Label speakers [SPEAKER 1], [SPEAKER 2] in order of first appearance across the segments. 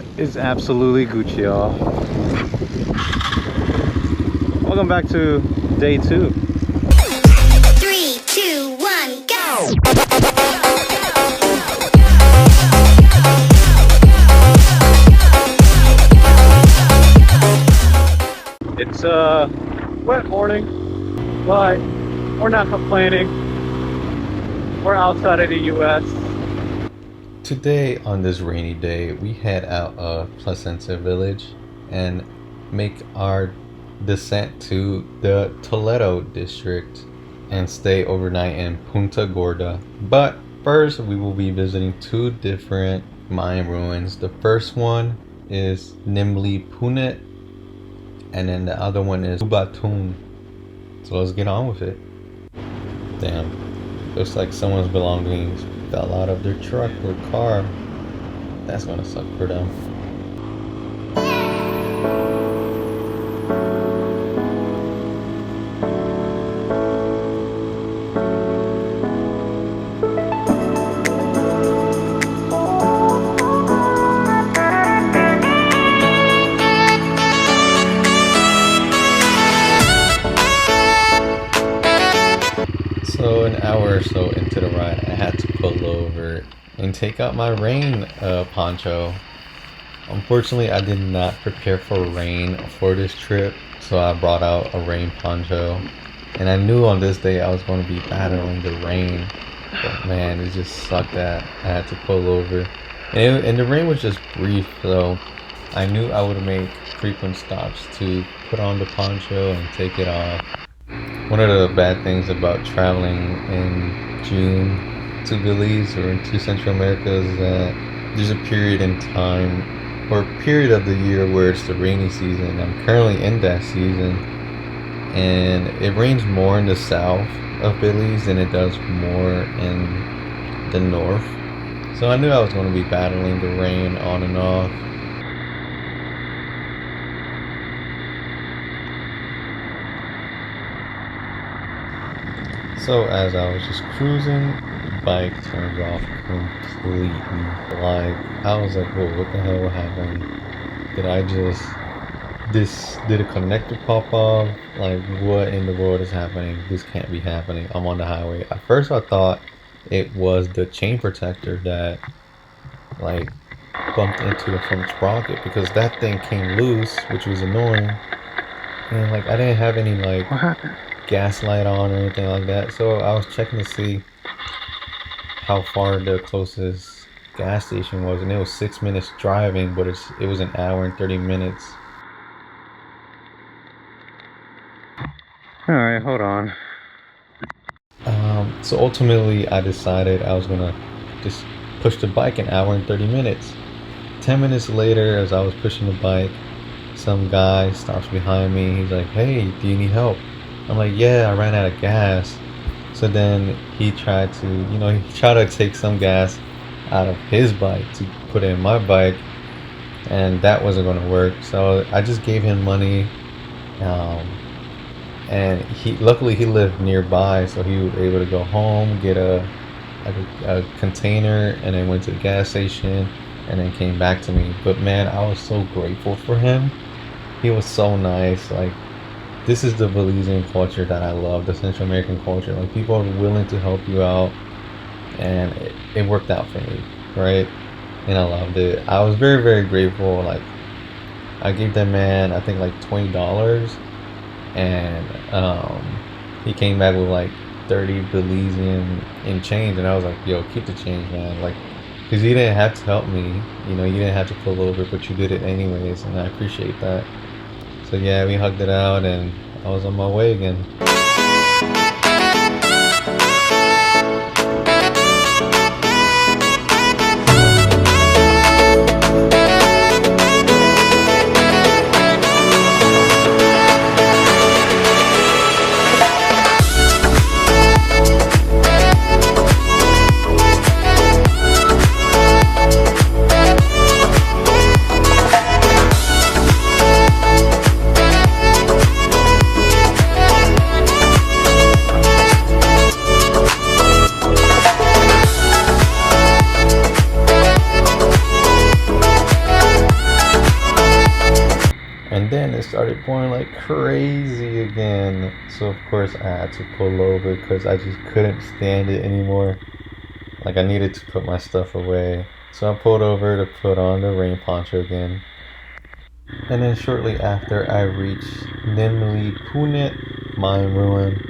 [SPEAKER 1] What is absolutely Gucci, y'all? Welcome back to day 2.
[SPEAKER 2] 3, 2, 1, go!
[SPEAKER 1] It's a wet morning, but we're not complaining. We're outside of the US. Today, on this rainy day, we head out of Placentia Village and make our descent to the Toledo District and stay overnight in Punta Gorda. But first, we will be visiting 2 different Mayan ruins. The first one is Nimli Punet, and then the other one is Ubatun. So let's get on with it. Damn, looks like someone's belongings fell out of their truck or car. That's gonna suck for them. So an hour or so into the ride, I had to pull over and take out my rain poncho. Unfortunately, I did not prepare for rain for this trip, so I brought out a rain poncho. And I knew on this day I was going to be battling the rain, but man, it just sucked that I had to pull over. And the rain was just brief, so I knew I would make frequent stops to put on the poncho and take it off. One of the bad things about traveling in June to Belize or to Central America is that there's a period in time or a period of the year where it's the rainy season. I'm currently in that season, and it rains more in the south of Belize than it does more in the north. So I knew I was going to be battling the rain on and off. So as I was just cruising, the bike turns off completely. Like, I was like, whoa, what the hell happened? Did a connector pop off? Like, what in the world is happening? This can't be happening. I'm on the highway. At first I thought it was the chain protector that, like, bumped into the front sprocket, because that thing came loose, which was annoying. And, like, I didn't have any, like, gas light on or anything like that, so I was checking to see how far the closest gas station was, and it was 6 minutes driving, but it was an hour and 30 minutes. All right, hold on. So ultimately I decided I was gonna just push the bike an hour and 30 minutes. 10 minutes later, as I was pushing the bike, some guy stops behind me. He's like, hey, do you need help? I'm like, yeah, I ran out of gas. So then he tried to take some gas out of his bike to put in my bike, and that wasn't going to work. So I just gave him money, and luckily he lived nearby, so he was able to go home, get a container, and then went to the gas station, and then came back to me. But man, I was so grateful for him. He was so nice. Like, this is the Belizean culture that I love, the Central American culture. Like, people are willing to help you out, and it worked out for me, right? And I loved it. I was very, very grateful. Like, I gave that man, I think, like $20, and he came back with like 30 Belizean in change, and I was like, yo, keep the change, man. Like, because you didn't have to help me, you didn't have to pull over, but you did it anyways, and I appreciate that. So yeah, we hugged it out, and I was on my way again. then it started pouring like crazy again. So of course I had to pull over because I just couldn't stand it anymore. Like I needed to put my stuff away. So I pulled over to put on the rain poncho again. And then shortly after I reached Nimli Punet Mayan Ruin.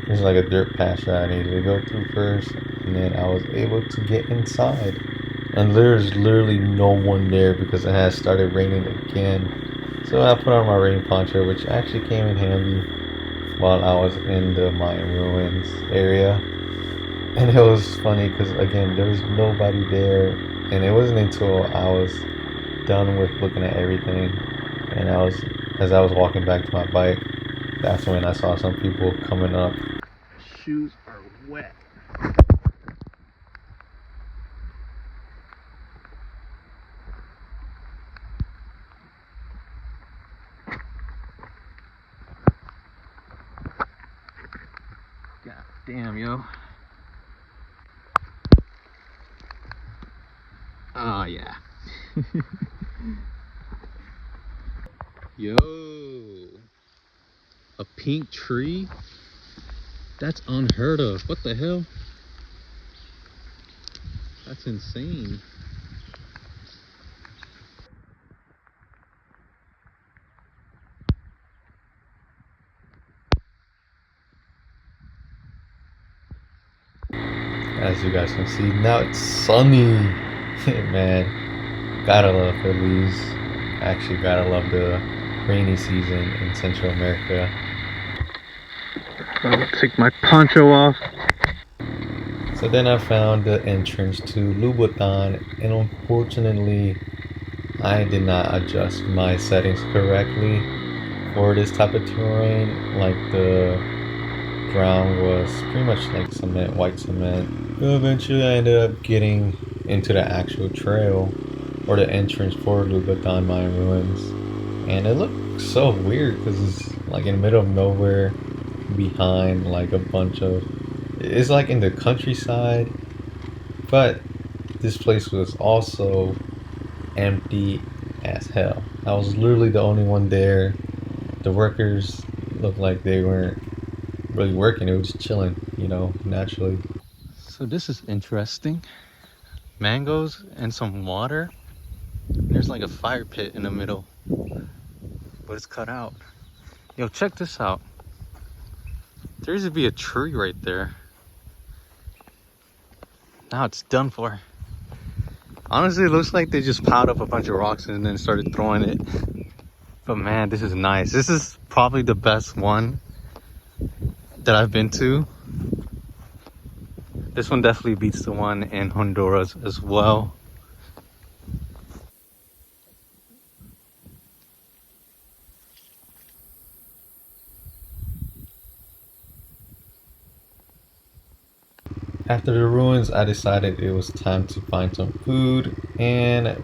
[SPEAKER 1] There's like a dirt patch that I needed to go through first, and then I was able to get inside. And there's literally no one there because it has started raining again. So I put on my rain poncho, which actually came in handy while I was in the Mayan Ruins area. And it was funny because again, there was nobody there, and it wasn't until I was done with looking at everything, and as I was walking back to my bike, that's when I saw some people coming up. Shoes are wet. God damn, yo. Oh, yeah. Yo. A pink tree? That's unheard of. What the hell? That's insane. As you guys can see, now it's sunny. Man, gotta love Belize. Actually, gotta love the rainy season in Central America. I'll take my poncho off. So then I found the entrance to Lubutan, and unfortunately, I did not adjust my settings correctly for this type of terrain. Like the ground was pretty much like cement, white cement. But eventually I ended up getting into the actual trail or the entrance for Lubutan Mayan Ruins. And it looked so weird because it's like in the middle of nowhere behind like a bunch of, it's like in the countryside, but this place was also empty as hell. I was literally the only one there. The workers looked like they weren't really working, it was just chilling, naturally. So this is interesting. Mangoes and some water. There's like a fire pit in the middle, but it's cut out. Yo, check this out. There used to be a tree right there. Now it's done for. Honestly, it looks like they just piled up a bunch of rocks and then started throwing it. But man, this is nice. This is probably the best one that I've been to. This one definitely beats the one in Honduras as well. After the ruins, I decided it was time to find some food, and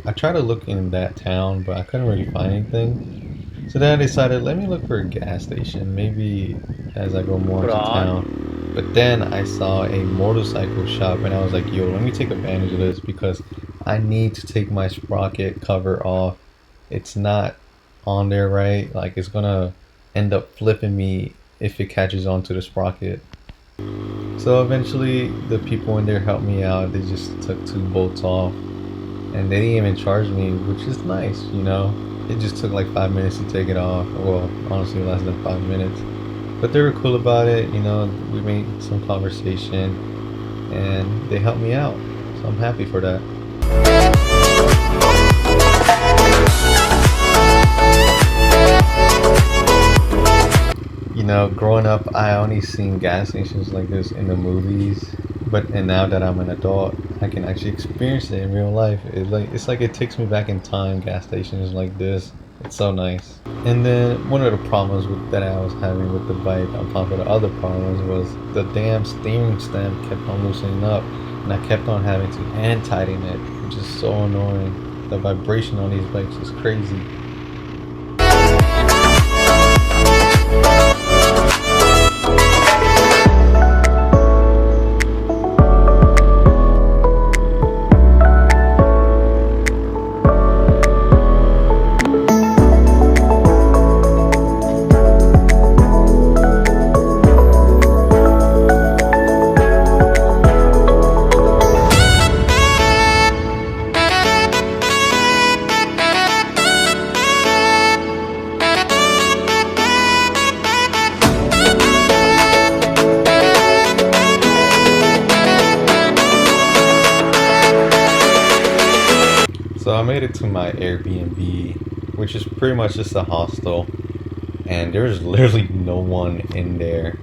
[SPEAKER 1] I tried to look in that town, but I couldn't really find anything. So then I decided, let me look for a gas station, maybe as I go more into town. But then I saw a motorcycle shop, and I was like, yo, let me take advantage of this because I need to take my sprocket cover off. It's not on there right, like it's gonna end up flipping me if it catches onto the sprocket. So eventually the people in there helped me out. They just took 2 bolts off and they didn't even charge me, which is nice. It just took like 5 minutes to take it off. Well, honestly less than 5 minutes. But they were cool about it. We made some conversation and they helped me out. So I'm happy for that. Growing up, I only seen gas stations like this in the movies, and now that I'm an adult, I can actually experience it in real life. It's like it takes me back in time. Gas stations like this, it's so nice. And then one of the problems that I was having with the bike, on top of the other problems, was the damn steering stem kept on loosening up, and I kept on having to hand tighten it, which is so annoying. The vibration on these bikes is crazy. So I made it to my Airbnb, which is pretty much just a hostel, and there was literally no one in there.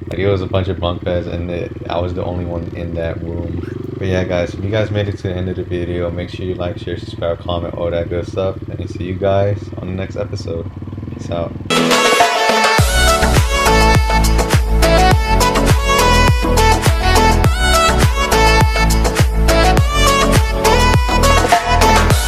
[SPEAKER 1] Like, it was a bunch of bunk beds, and I was the only one in that room. But yeah, guys, if you guys made it to the end of the video, make sure you like, share, subscribe, comment, all that good stuff, and see you guys on the next episode. Peace out.